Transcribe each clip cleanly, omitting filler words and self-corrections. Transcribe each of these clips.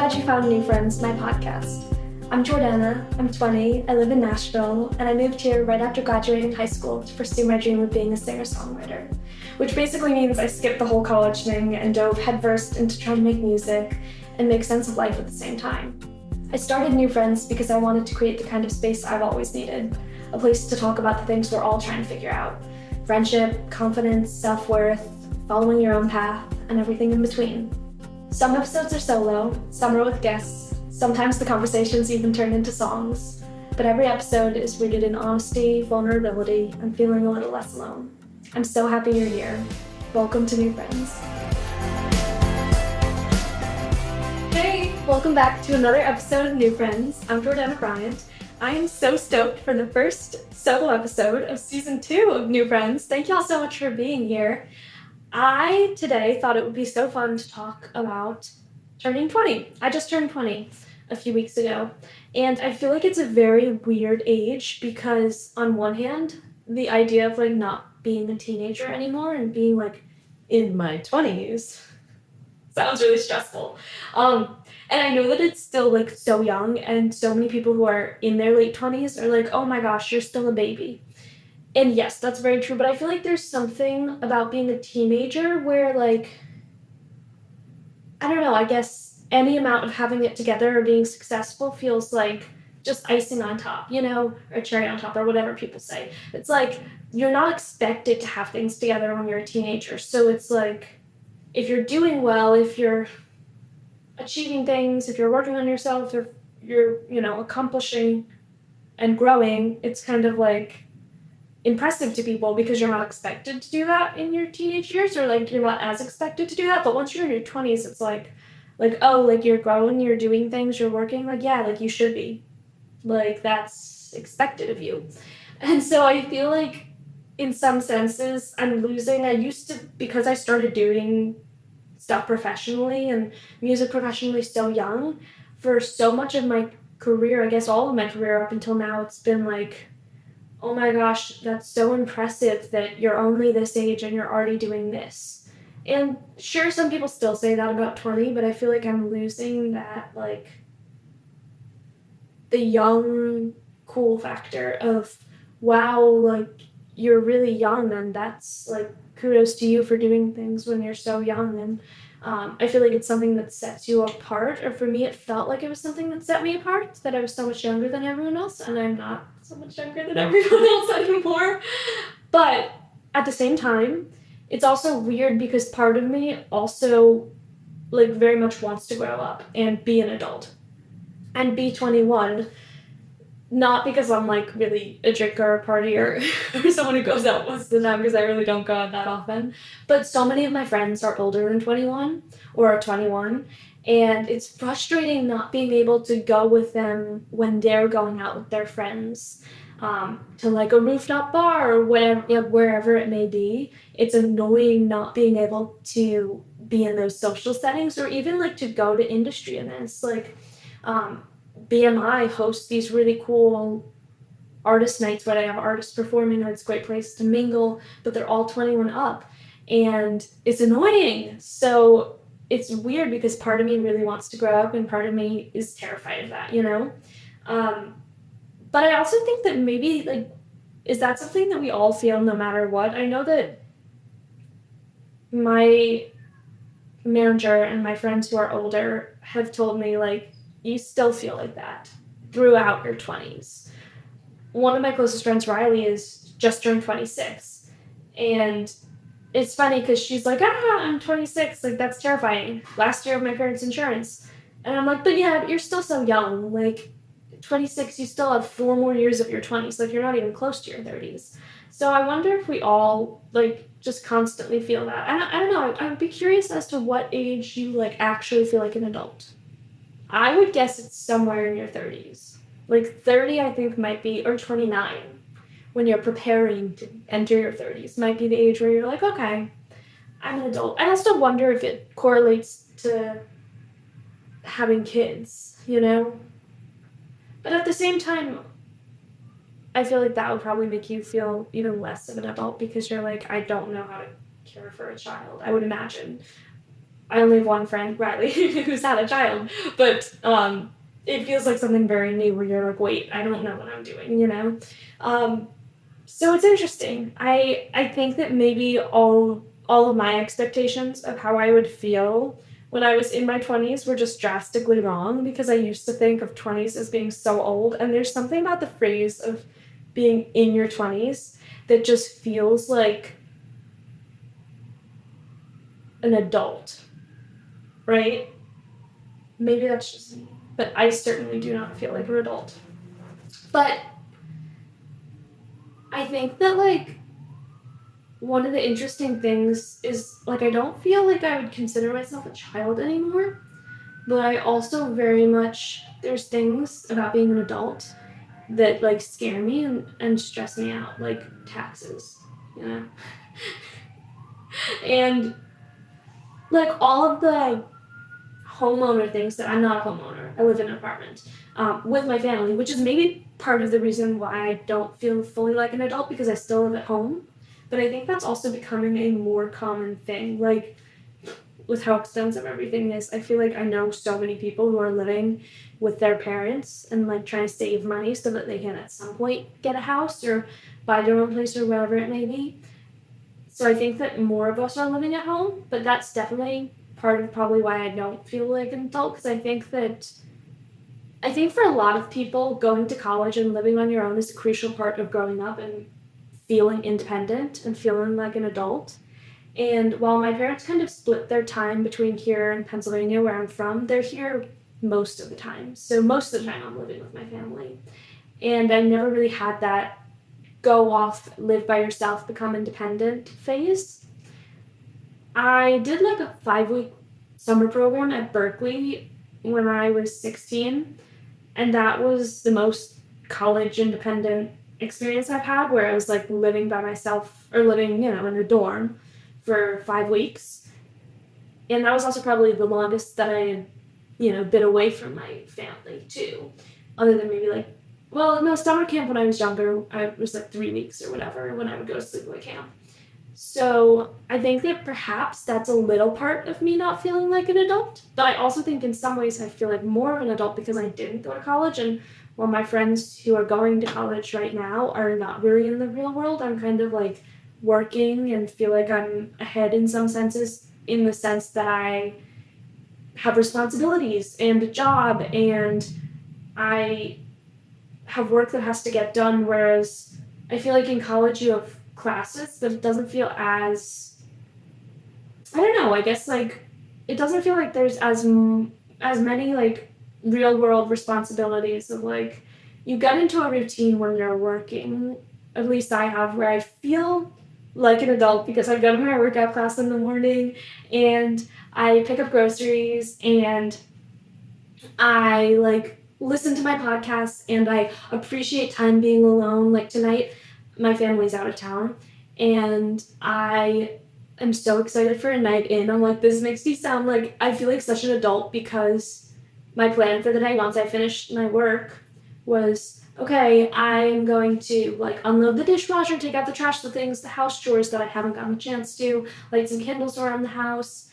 glad you found New Friends, my podcast. I'm Jordana, I'm 20, I live in Nashville, and I moved here right after graduating high school to pursue my dream of being a singer-songwriter, which basically means I skipped the whole college thing and dove headfirst into trying to make music and make sense of life at the same time. I started New Friends because I wanted to create the kind of space I've always needed, a place to talk about the things we're all trying to figure out: friendship, confidence, self-worth, following your own path, and everything in between. Some episodes are solo, some are with guests, sometimes the conversations even turn into songs, but every episode is rooted in honesty, vulnerability, and feeling a little less alone. I'm so happy you're here. Welcome to New Friends. Hey, welcome back to another episode of New Friends. I'm Jordana Bryant. I am so stoked for the first solo episode of season 2 of New Friends. Thank y'all so much for being here. I today thought it would be so fun to talk about turning 20. I just turned 20 a few weeks ago, and I feel like it's a very weird age because on one hand, the idea of not being a teenager anymore and being in my 20s sounds really stressful. And I know that it's still so young, and so many people who are in their late 20s are like, oh my gosh, you're still a baby. And yes, that's very true, but I feel like there's something about being a teenager where, I don't know, I guess any amount of having it together or being successful feels like just icing on top, or cherry on top, or whatever people say. It's like you're not expected to have things together when you're a teenager. So it's like if you're doing well, if you're achieving things, if you're working on yourself, if you're, accomplishing and growing, it's kind of impressive to people because you're not expected to do that in your teenage years, or you're not as expected to do that. But once you're in your 20s, it's you're growing, you're doing things, you're working, you should be, that's expected of you. And so I feel like in some senses I used to, because I started doing stuff professionally and music professionally so young, for so much of my career, I guess all of my career up until now, it's been oh my gosh, that's so impressive that you're only this age and you're already doing this. And sure, some people still say that about 20, but I feel like I'm losing that, the young, cool factor of, wow, you're really young, and that's, kudos to you for doing things when you're so young. And I feel like it's something that sets you apart, or for me, it felt like it was something that set me apart, that I was so much younger than everyone else, and I'm not so much younger than everyone else anymore. But at the same time, it's also weird because part of me also, very much wants to grow up and be an adult and be 21. Not because I'm really a drinker or a partier or someone who goes out most of the time, because I really don't go out that often. But so many of my friends are older than 21 or are 21, and it's frustrating not being able to go with them when they're going out with their friends to a rooftop bar or whatever, wherever it may be. It's annoying not being able to be in those social settings, or even to go to industry events. BMI hosts these really cool artist nights where they have artists performing, and it's a great place to mingle, but they're all 21 up, and it's annoying. So it's weird because part of me really wants to grow up and part of me is terrified of that, but I also think that maybe is that something that we all feel no matter what? I know that my manager and my friends who are older have told me you still feel like that throughout your 20s. One of my closest friends, Riley, is just turned 26. And it's funny because she's I'm 26. That's terrifying. Last year of my parents' insurance. And I'm but you're still so young. 26, you still have 4 more years of your 20s. You're not even close to your 30s. So I wonder if we all, just constantly feel that. I don't know. I would be curious as to what age you, actually feel like an adult. I would guess it's somewhere in your 30s. 30, I think, might be, or 29, when you're preparing to enter your 30s, might be the age where you're okay, I'm an adult. I also wonder if it correlates to having kids, But at the same time, I feel that would probably make you feel even less of an adult because you're I don't know how to care for a child, I would imagine. I only have one friend, Riley, who's had a child, but it feels like something very new where you're like, wait, I don't know what I'm doing, you know? Um, so it's interesting. I think that maybe all of my expectations of how I would feel when I was in my 20s were just drastically wrong because I used to think of 20s as being so old, and there's something about the phrase of being in your 20s that just feels like an adult, right? Maybe that's just me, but I certainly do not feel like an adult. But I think that like one of the interesting things is like I don't feel like I would consider myself a child anymore, but I also very much there's things about being an adult that like scare me and stress me out, like taxes, you know? And like all of the homeowner things that I'm not a homeowner. I live in an apartment with my family, which is maybe part of the reason why I don't feel fully like an adult because I still live at home. But I think that's also becoming a more common thing. Like with how expensive everything is, I feel like I know so many people who are living with their parents and like trying to save money so that they can at some point get a house or buy their own place or whatever it may be. So I think that more of us are living at home, but that's definitely part of probably why I don't feel like an adult because I think for a lot of people going to college and living on your own is a crucial part of growing up and feeling independent and feeling like an adult. And while my parents kind of split their time between here and Pennsylvania where I'm from, they're here most of the time. So most of the time I'm living with my family. And I never really had that go off, live by yourself, become independent phase. I did like a 5 week summer program at Berkeley when I was 16, and that was the most college independent experience I've had where I was like living by myself or living, you know, in a dorm for 5 weeks. And that was also probably the longest that I had, you know, been away from my family too. Other than maybe like, well, no, summer camp when I was younger, I was like 3 weeks or whatever when I would go to sleepaway camp. So I think that perhaps that's a little part of me not feeling like an adult. But I also think in some ways I feel like more of an adult because I didn't go to college. And while my friends who are going to college right now are not really in the real world, I'm kind of like working and feel like I'm ahead in some senses, in the sense that I have responsibilities and a job and I have work that has to get done. Whereas I feel like in college you have classes, but it doesn't feel as, I don't know. I guess like it doesn't feel like there's as many like real world responsibilities of like you get into a routine when you're working. At least I have where I feel like an adult because I go to my workout class in the morning and I pick up groceries and I like listen to my podcasts and I appreciate time being alone. Like tonight, my family's out of town and I am so excited for a night in. I'm like, this makes me sound like I feel like such an adult because my plan for the day once I finished my work was okay, I'm going to like unload the dishwasher, take out the trash, the things, the house chores that I haven't gotten a chance to, light some candles around the house,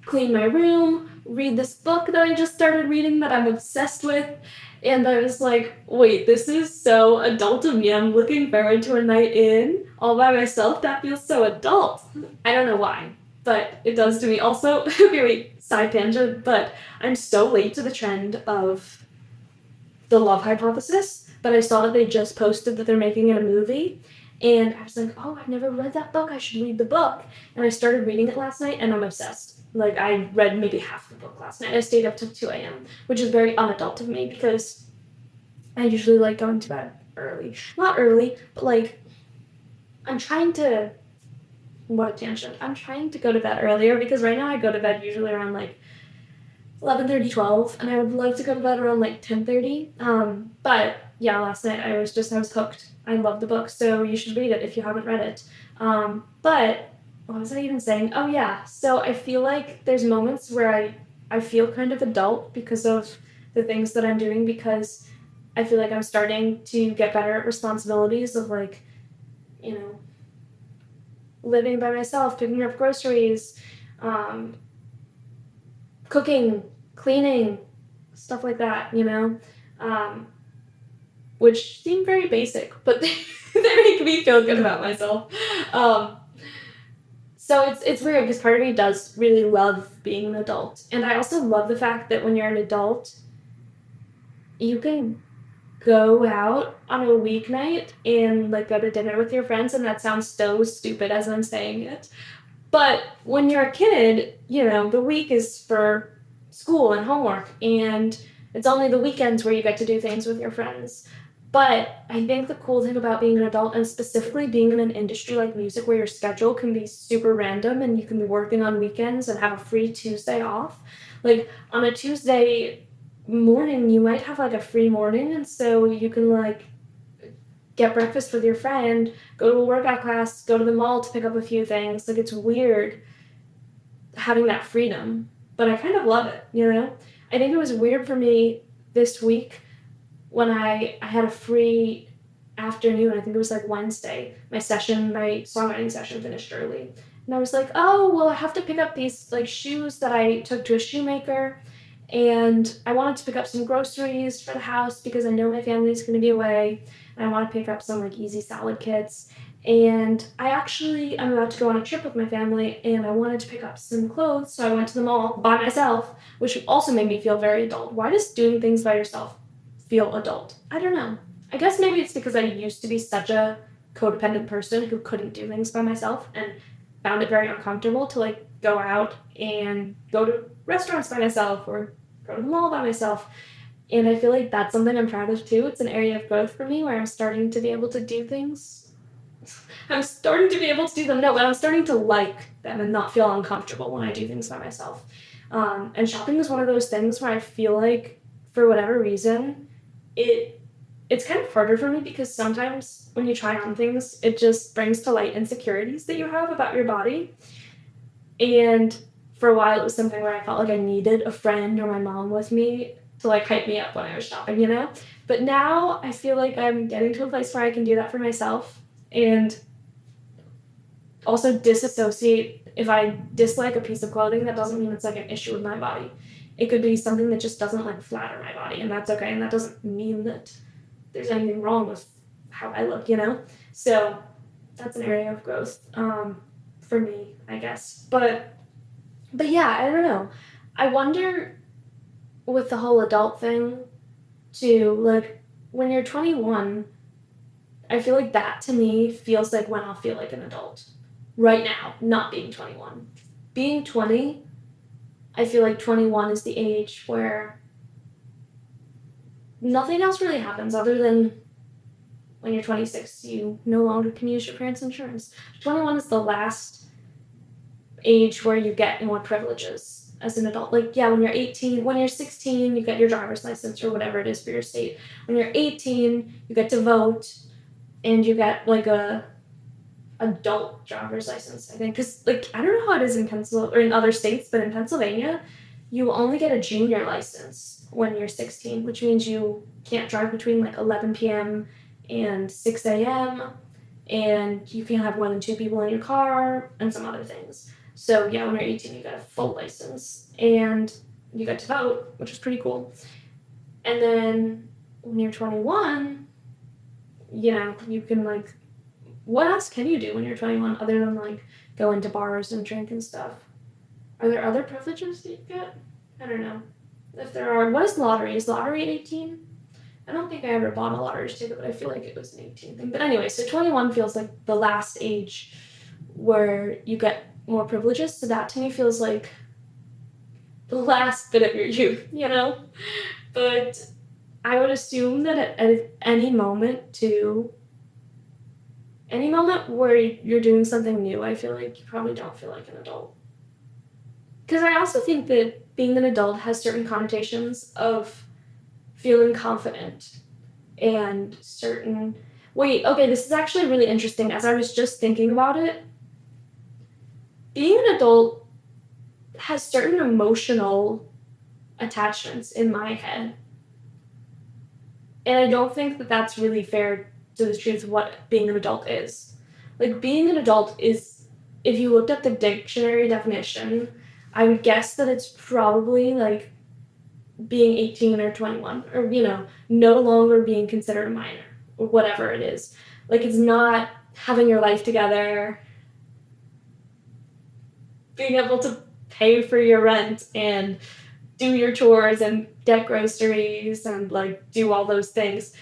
clean my room, read this book that I just started reading that I'm obsessed with. And I was like, wait, this is so adult of me. I'm looking forward to a night in all by myself. That feels so adult. I don't know why, but it does to me. Also, okay, wait, side tangent, but I'm so late to the trend of the Love Hypothesis, but I saw that they just posted that they're making it a movie. And I was like, oh, I've never read that book. I should read the book. And I started reading it last night, and I'm obsessed. Like, I read maybe half the book last night. I stayed up till 2 a.m., which is very unadult of me because I usually like going to bed early. Not early, but like, I'm trying to. What a tangent. I'm trying to go to bed earlier because right now I go to bed usually around like 11:30, 12, and I would love to go to bed around like 10:30. But yeah, last night I was hooked. I love the book, so you should read it if you haven't read it. But what was I even saying? Oh yeah, so I feel like there's moments where I feel kind of adult because of the things that I'm doing because I feel like I'm starting to get better at responsibilities of like, you know, living by myself, picking up groceries, cooking, cleaning, stuff like that, you know? Um, which seem very basic, but they make me feel good about myself. Um, so it's weird because part of me does really love being an adult. And I also love the fact that when you're an adult, you can go out on a weeknight and like go to dinner with your friends, and that sounds so stupid as I'm saying it. But when you're a kid, you know, the week is for school and homework, and it's only the weekends where you get to do things with your friends. But I think the cool thing about being an adult, and specifically being in an industry like music where your schedule can be super random and you can be working on weekends and have a free Tuesday off. Like on a Tuesday morning, you might have like a free morning, and so you can like get breakfast with your friend, go to a workout class, go to the mall to pick up a few things. Like it's weird having that freedom, but I kind of love it, you know? I think it was weird for me this week when I had a free afternoon. I think it was like Wednesday. My songwriting session finished early. And I was like, oh, well, I have to pick up these like shoes that I took to a shoemaker. And I wanted to pick up some groceries for the house because I know my family's going to be away. And I want to pick up some like easy salad kits. And I'm about to go on a trip with my family and I wanted to pick up some clothes. So I went to the mall by myself, which also made me feel very adult. Why does doing things by yourself feel adult? I don't know. I guess maybe it's because I used to be such a codependent person who couldn't do things by myself and found it very uncomfortable to like go out and go to restaurants by myself or go to the mall by myself. And I feel like that's something I'm proud of too. It's an area of growth for me where I'm starting to be able to do things. I'm starting to be able to do them. No, but I'm starting to like them and not feel uncomfortable when I do things by myself. And shopping is one of those things where I feel like, for whatever reason, it's kind of harder for me because sometimes when you try on things, it just brings to light insecurities that you have about your body. And for a while, it was something where I felt like I needed a friend or my mom with me to like hype me up when I was shopping, you know? But now I feel like I'm getting to a place where I can do that for myself and also disassociate. If I dislike a piece of clothing, that doesn't mean it's like an issue with my body. It could be something that just doesn't like flatter my body, and that's okay. And that doesn't mean that there's anything wrong with how I look, you know? So that's an area of growth for me, I guess. But yeah, I don't know. I wonder with the whole adult thing too, like when you're 21, I feel like that to me feels like when I'll feel like an adult. Right now, not being 21. Being 20, I feel like 21 is the age where nothing else really happens other than when you're 26, you no longer can use your parents' insurance. 21 is the last age where you get more privileges as an adult. Like, yeah, when you're 16, you get your driver's license or whatever it is for your state. When you're 18, you get to vote and you get like a adult driver's license, I think. Because, like, I don't know how it is in Pennsylvania or in other states, but in Pennsylvania, you only get a junior license when you're 16, which means you can't drive between like 11 p.m. and 6 a.m. and you can't have more than two people in your car and some other things. So yeah, when you're 18, you get a full license and you get to vote, which is pretty cool. And then when you're 21, you know, you can like, what else can you do when you're 21 other than like go into bars and drink and stuff? Are there other privileges that you get? I don't know. If there are, what is lottery? Is lottery at 18? I don't think I ever bought a lottery ticket, but I feel like it was an 18 thing. But anyway, so 21 feels like the last age where you get more privileges. So that to me feels like the last bit of your youth, you know? But I would assume that at any moment, too, any moment where you're doing something new, I feel like you probably don't feel like an adult. Because I also think that being an adult has certain connotations of feeling confident and certain. Wait, okay, this is actually really interesting. As I was just thinking about it, being an adult has certain emotional attachments in my head. And I don't think that that's really fair to the truth of what being an adult is. Like, being an adult is, if you looked up the dictionary definition, I would guess that it's probably like being 18 or 21, or, no longer being considered a minor, or whatever it is. Like, it's not having your life together, being able to pay for your rent and do your chores and get groceries and like do all those things,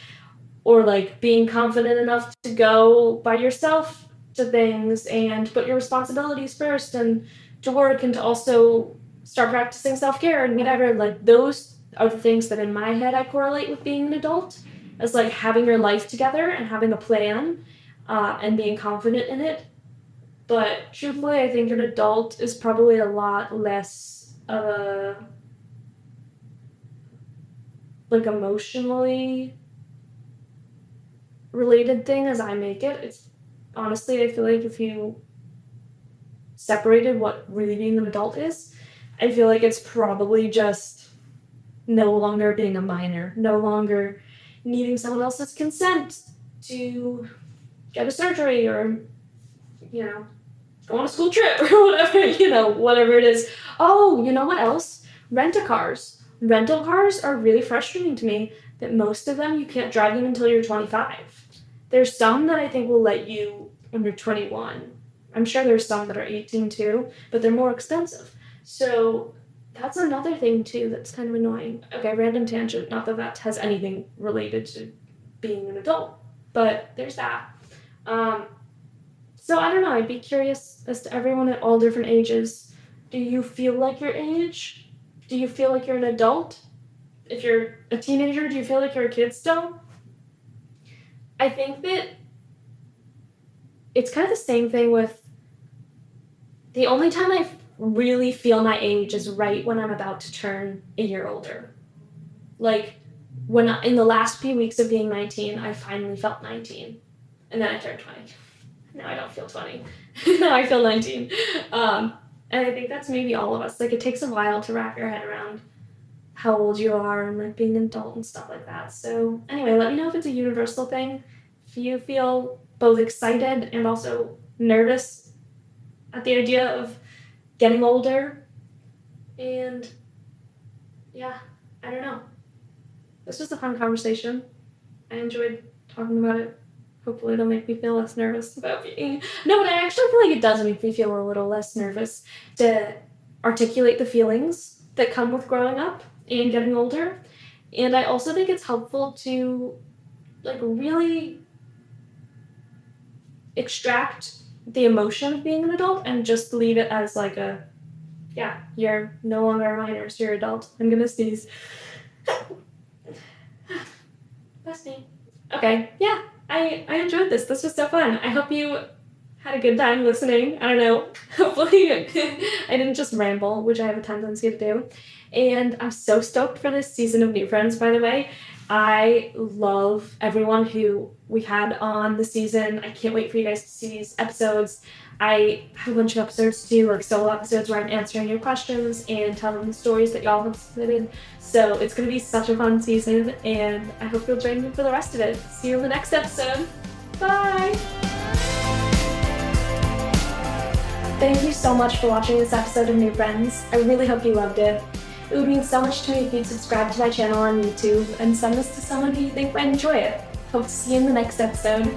or like being confident enough to go by yourself to things and put your responsibilities first and to work and to also start practicing self-care and whatever. Like, those are the things that in my head I correlate with being an adult, as like having your life together and having a plan, and being confident in it. But truthfully, I think an adult is probably a lot less of a like emotionally related thing as I make it. It's honestly, I feel like if you separated what really being an adult is, I feel like it's probably just no longer being a minor, no longer needing someone else's consent to get a surgery or, go on a school trip or whatever, whatever it is. Oh, you know what else? Rent-a-cars. Rental cars are really frustrating to me that most of them, you can't drive them until you're 25. There's some that I think will let you under 21. I'm sure there's some that are 18 too, but they're more expensive. So that's another thing too that's kind of annoying. Okay, random tangent, not that that has anything related to being an adult, but there's that. So I don't know, I'd be curious as to everyone at all different ages. Do you feel like your age? Do you feel like you're an adult? If you're a teenager, do you feel like you're a kid still? I think that it's kind of the same thing with the only time I really feel my age is right when I'm about to turn a year older. Like, in the last few weeks of being 19, I finally felt 19. And then I turned 20. Now I don't feel 20. Now I feel 19. And I think that's maybe all of us. Like, it takes a while to wrap your head around how old you are and like being an adult and stuff like that. So anyway, let me know if it's a universal thing. If you feel both excited and also nervous at the idea of getting older. And yeah, I don't know. This was a fun conversation. I enjoyed talking about it. Hopefully it'll make me feel less nervous about being... No, but I actually feel like it does make me feel a little less nervous to articulate the feelings that come with growing up and getting older. And I also think it's helpful to like really extract the emotion of being an adult and just leave it as like you're no longer a minor, so you're an adult. I'm gonna sneeze. That's me. Okay, yeah. I enjoyed this. This was so fun. I hope you had a good time listening. I don't know. Hopefully I didn't just ramble, which I have a tendency to do. And I'm so stoked for this season of New Friends, by the way. I love everyone who we had on the season. I can't wait for you guys to see these episodes. I have a bunch of episodes too, like solo episodes where I'm answering your questions and telling the stories that y'all have submitted. So it's going to be such a fun season, and I hope you'll join me for the rest of it. See you in the next episode. Bye! Thank you so much for watching this episode of New Friends. I really hope you loved it. It would mean so much to me if you'd subscribe to my channel on YouTube and send this to someone who you think might enjoy it. Hope to see you in the next episode.